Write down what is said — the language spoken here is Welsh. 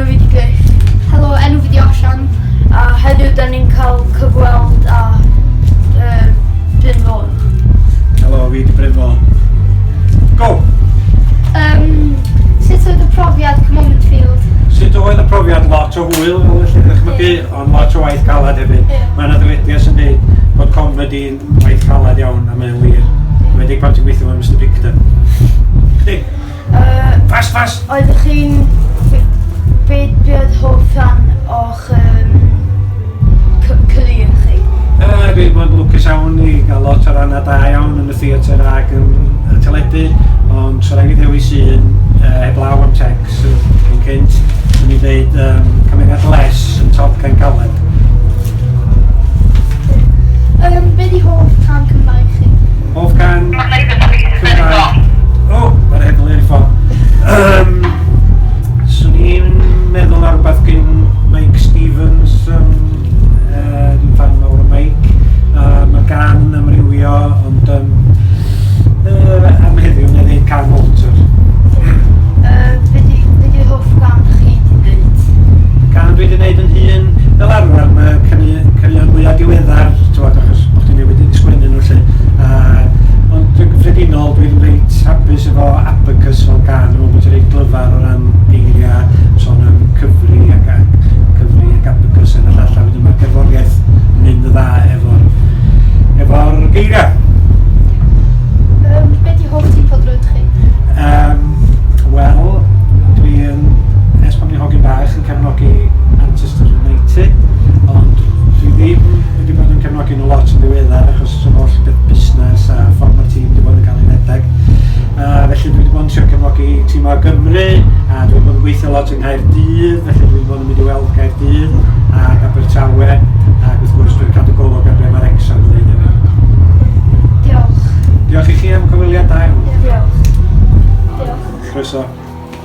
enw fi di Gruff. Helo, enw fi di Osian. A heddiw da ni'n cael Cyfweld a Bryn Fôn. Helo, fi di Bryn Fôn. Go! Sut oedd y profiad Cymomint Field? Sut oedd y profiad? Lot o hwyl, fel ydych dychmygu, ond lot o waith caled hefyd. Mae yna ddywediad sy'n dweud bod comedi'n waith caled iawn, a mae'n wir. Wedi pan ti'n gweithio mewn Mr Picton. Chdi? Fast! Oeddech chi'n... Beth oedd hoff rhan o'ch career chi? Dwi'n bod lwcus iawn i gael lot o rannau da iawn yn y theatr ac yn y teledu, ond so rhaid i ddewis un heblaw am tecs yn cynt. Dwi'n dweud cymeriad les yn top gan caled. Be di hoff can Cymraeg chi? Hoff gan Cymraeg. O, mae'r hefyd i'r ffôn. Swn i'n meddwl ar rhywbeth gyn Mike Stevens, dwi'n fan mawr o Mike. Mae gan amrywio, ond am heddiw neu ddeud can Walter. Be di hoff gan chi di dweud? Gan dwi wedi gwneud yn hun, fel arfer, mae cynnion mwyaf diweddar, achos bod chdi'n wedi sgwennu nhw lle. Ond yn gyffredinol, dwi'n reit hapus efo abacus fel gan, bod ti'n reit glyfar o ran geiriau, sôn am cyfri ac abacus yn y llall, a wedyn mae'r gerddoriaeth yn mynd y dda efo'r geiriau. Be di hoff ti'n podrwyd chi? Wel, dwi'n, ers pan ni'n hogyn bach, yn cefnogi Manchester United, ond dwi ddim wedi bod yn cefnogi nhw lot yn ddiweddar achos o'r holl beth busnes a ffordd mae'r tîm wedi bod yn cael ei redeg. Felly dwi wedi bod yn trio cefnogi tîm o Gymru a dwi wedi bod yn gweithio lot yng Nghaerdydd, felly dwi wedi bod yn mynd i weld Gaerdydd ac Abertawe ac wrth gwrs dwi'n cadw golwg ar be mae'r Exxon yn dweud efo. Diolch. Diolch i chi am cyfweliad da iawn. Diolch. Diolch. Croeso.